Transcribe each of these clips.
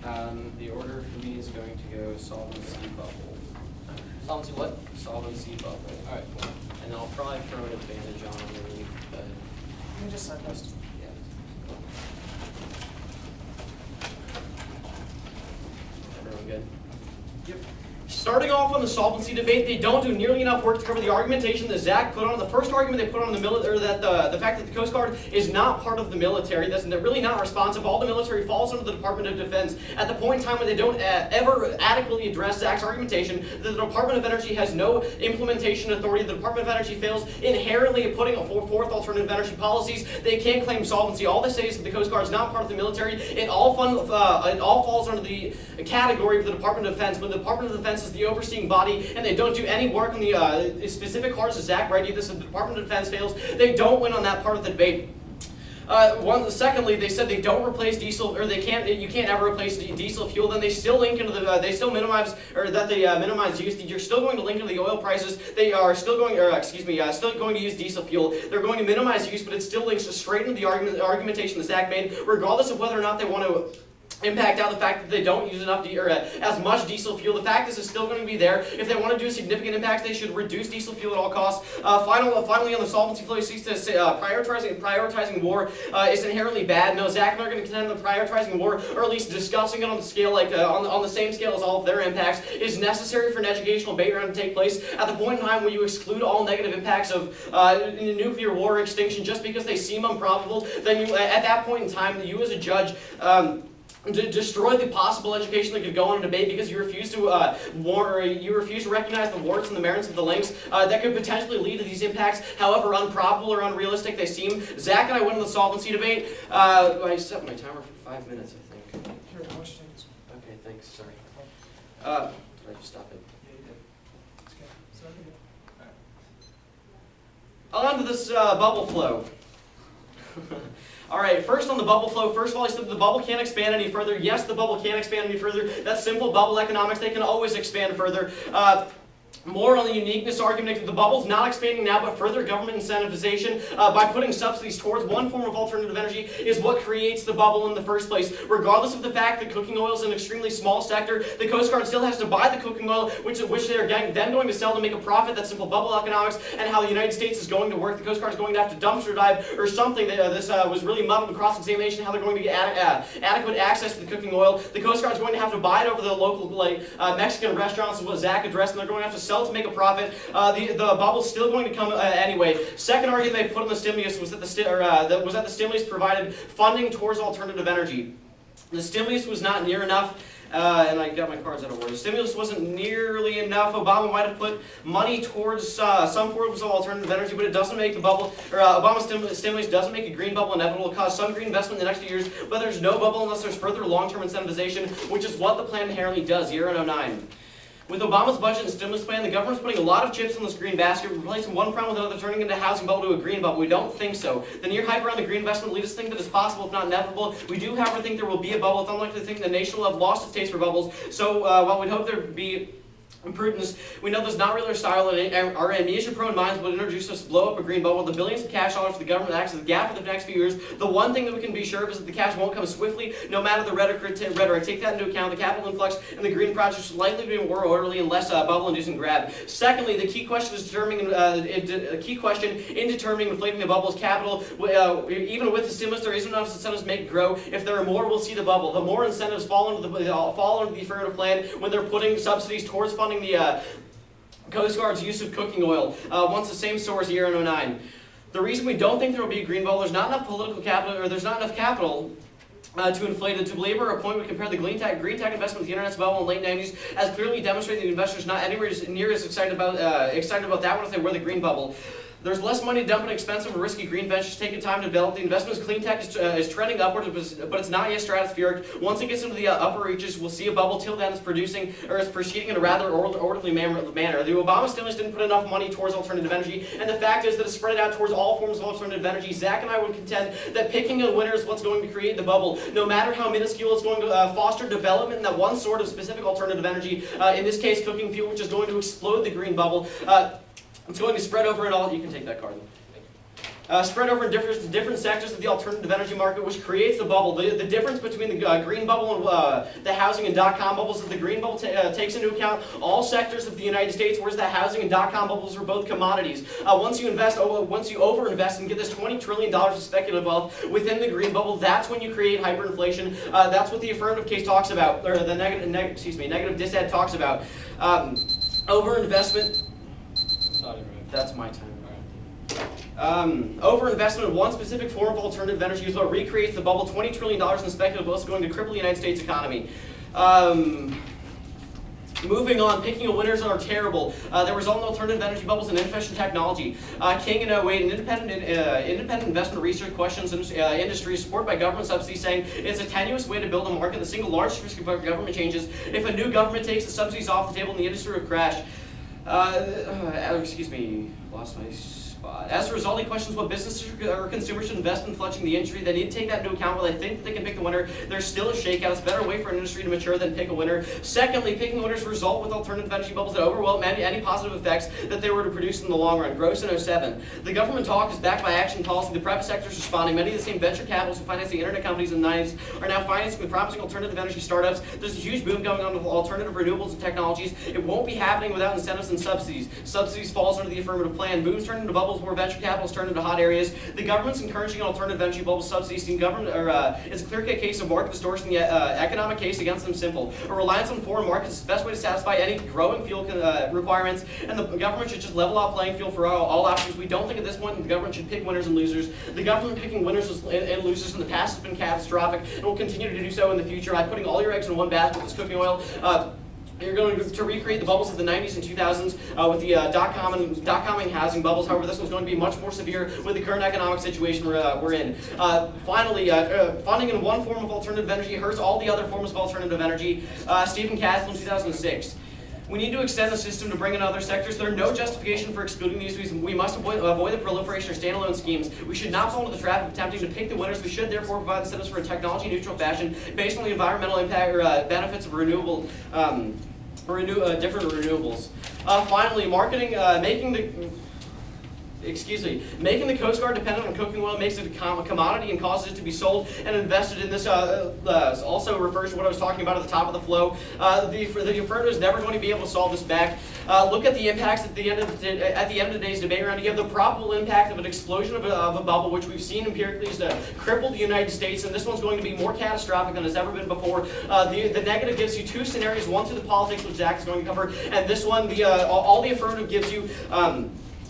The order for me is going to go solvency bubble. Solvency what? Solvency bubble. Alright, cool. And I'll probably throw an advantage on underneath, but You can just send us. yeah. Everyone good? Yep. Starting off on the solvency debate, they don't do nearly enough work to cover the argumentation that Zach put on. The first argument they put on the military, that the fact that the Coast Guard is not part of the military, that's really not responsive. All the military falls under the Department of Defense. At the point in time when they don't ever adequately address Zach's argumentation that the Department of Energy has no implementation authority, the Department of Energy fails inherently at putting forth alternative energy policies, they can't claim solvency. All they say is that the Coast Guard is not part of the military. It all falls under the category of the Department of Defense. When the Department of Defense is the overseeing body, and they don't do any work on the specific cards that Zach read you. This is the Department of Defense fails. They don't win on that part of the debate. Secondly, they said they don't replace diesel, or you can't ever replace diesel fuel. Then they still link into they still minimize, or that they minimize use. You're still going to link into the oil prices. They are still going, still going to use diesel fuel. They're going to minimize use, but it still links straight into the argumentation that Zach made, regardless of whether or not they want to impact out the fact that they don't use enough as much diesel fuel. The fact is it's still going to be there. If they want to do a significant impact, they should reduce diesel fuel at all costs. Finally, on the solvency flow, he seeks to say, prioritizing war is inherently bad. No, Zach and I are going to contend that prioritizing war, or at least discussing it on the scale, on the same scale as all of their impacts, is necessary for an educational debate round to take place. At the point in time where you exclude all negative impacts of nuclear war or extinction just because they seem improbable, then you, at that point in time, you as a judge, destroy the possible education that could go on a debate because you refuse to recognize the warrants and the merits of the links that could potentially lead to these impacts, however improbable or unrealistic they seem. Zach and I went on the solvency debate. I set my timer for 5 minutes, I think. Here, how much time is it? Okay, thanks. Sorry. Did I just stop it? Yeah, you did. It's good. So, On to this bubble flow. All right, first on the bubble flow, first of all, he said the bubble can't expand any further. Yes, the bubble can expand any further. That's simple bubble economics. They can always expand further. More on the uniqueness argument, the bubble's not expanding now, but further government incentivization by putting subsidies towards one form of alternative energy is what creates the bubble in the first place. Regardless of the fact that cooking oil is an extremely small sector, the Coast Guard still has to buy the cooking oil, which they are then going to sell to make a profit. That's simple bubble economics, and how the United States is going to work. The Coast Guard is going to have to dumpster dive or something. This was really muddled in cross-examination, how they're going to get adequate access to the cooking oil. The Coast Guard is going to have to buy it over the local Mexican restaurants, is what Zach addressed, and they're going to have to sell to make a profit. The bubble's still going to come anyway. Second argument they put on the stimulus was that the stimulus provided funding towards alternative energy. The stimulus was not near enough. And I got my cards out of order. The stimulus wasn't nearly enough. Obama might have put money towards some forms of alternative energy, but it doesn't make the bubble, or Obama's stimulus doesn't make a green bubble inevitable. It'll cause some green investment in the next few years, but there's no bubble unless there's further long-term incentivization, which is what the plan inherently does, year in 2009. With Obama's budget and stimulus plan, the government's putting a lot of chips in this green basket, replacing one problem with another, turning into a housing bubble to a green bubble. We don't think so. The near hype around the green investment leads us to think that it's possible, if not inevitable. We do, however, think there will be a bubble. It's unlikely to think the nation will have lost its taste for bubbles. So while we'd hope there would be prudence, we know there's not really our style, and our amnesia-prone minds would introduce us to blow up a green bubble. The billions of cash dollars for the government acts as a gap for the next few years. The one thing that we can be sure of is that the cash won't come swiftly, no matter the rhetoric. Take that into account. The capital influx and the green projects is likely to be more orderly and less bubble-inducing grab. Secondly, the key question in determining inflating the bubble is capital. Even with the stimulus, there isn't enough incentives to make it grow. If there are more, we'll see the bubble. The more incentives fall into the affirmative plan when they're putting subsidies towards funding the Coast Guard's use of cooking oil. Once the same source year in 2009. The reason we don't think there will be a green bubble, there's not enough political capital, or there's not enough capital to inflate it. To belabor a point, we compare the green tech investment with the internet's bubble in the late 90s, as clearly demonstrating that investors not anywhere near as excited about that one as they were the green bubble. There's less money to dump in expensive or risky green ventures taking time to develop. The investment's clean tech is trending upward, but it's not yet stratospheric. Once it gets into the upper reaches, we'll see a bubble. Till then, it's proceeding in a rather orderly manner. The Obama stimulus didn't put enough money towards alternative energy, and the fact is that it's spread out towards all forms of alternative energy. Zach and I would contend that picking a winner is what's going to create the bubble. No matter how minuscule, it's going to foster development in that one sort of specific alternative energy. In this case, cooking fuel, which is going to explode the green bubble. It's going to spread over it all. You can take that card. spread over in different sectors of the alternative energy market, which creates the bubble. The difference between the green bubble and the housing and dot-com bubbles is the green bubble takes into account all sectors of the United States, whereas the housing and dot-com bubbles are both commodities. Once you overinvest and get this $20 trillion of speculative wealth within the green bubble, that's when you create hyperinflation. That's what the affirmative case talks about, or the negative disad talks about. Overinvestment. That's my time. Overinvestment in one specific form of alternative energy is what recreates the bubble. $20 trillion in speculative wealth is going to cripple the United States economy. Moving on, picking a winners are terrible. There result in alternative energy bubbles and inefficient technology. King and Wade, an independent investment research questions industry supported by government subsidies, saying it's a tenuous way to build a market. The single largest risk of government changes. If a new government takes the subsidies off the table, the industry will crash. Lost my spot. As a result, he questions what businesses or consumers should invest in fledgling the industry. They need to take that into account. While they think that they can pick the winner, there's still a shakeout. It's a better way for an industry to mature than pick a winner. Secondly, picking winners result with alternative energy bubbles that overwhelm any positive effects that they were to produce in the long run. Gross in 07. The government talk is backed by action policy. The private sector is responding. Many of the same venture capitals who financed the internet companies in the 90s are now financing the promising alternative energy startups. There's a huge boom going on with alternative renewables and technologies. It won't be happening without incentives and subsidies. Subsidies falls under the affirmative plan. Booms turn into bubbles where venture capitals turn into hot areas. The government's encouraging alternative energy bubble subsidies. It's a clear-cut case of market distortion. The economic case against them simple. A reliance on foreign markets is the best way to satisfy any growing fuel requirements, and the government should just level out playing field for all options. We don't think at this point the government should pick winners and losers. The government picking winners and losers in the past has been catastrophic and will continue to do so in the future. By putting all your eggs in one basket with this cooking oil, you're going to recreate the bubbles of the 90s and 2000s with the dot-com and housing bubbles. However, this one's going to be much more severe with the current economic situation we're in. Finally, funding in one form of alternative energy hurts all the other forms of alternative energy. Stephen Castle in 2006. We need to extend the system to bring in other sectors. There's no justification for excluding these. We must avoid the proliferation of standalone schemes. We should not fall into the trap of attempting to pick the winners. We should therefore provide incentives for a technology-neutral fashion based on the environmental impact or benefits of renewable. Different renewables. Finally, making the Coast Guard dependent on cooking oil makes it a commodity and causes it to be sold and invested in. This also refers to what I was talking about at the top of the flow. The affirmative is never going to be able to solve this back. Look at the impacts at the end of the day's debate round. You have the probable impact of an explosion of a bubble, which we've seen empirically is to cripple the United States, and this one's going to be more catastrophic than it's ever been before. The negative gives you two scenarios, one through the politics, which Zach is going to cover, and this one, all the affirmative gives you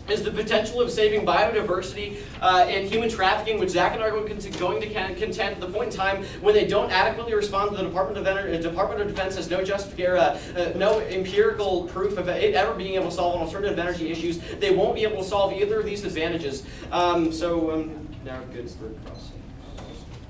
is the potential of saving biodiversity and human trafficking, which Zach and I are going to contend at the point in time when they don't adequately respond to the Department of Defense has no no empirical proof of it ever being able to solve alternative energy issues. They won't be able to solve either of these advantages. Now good for crossing.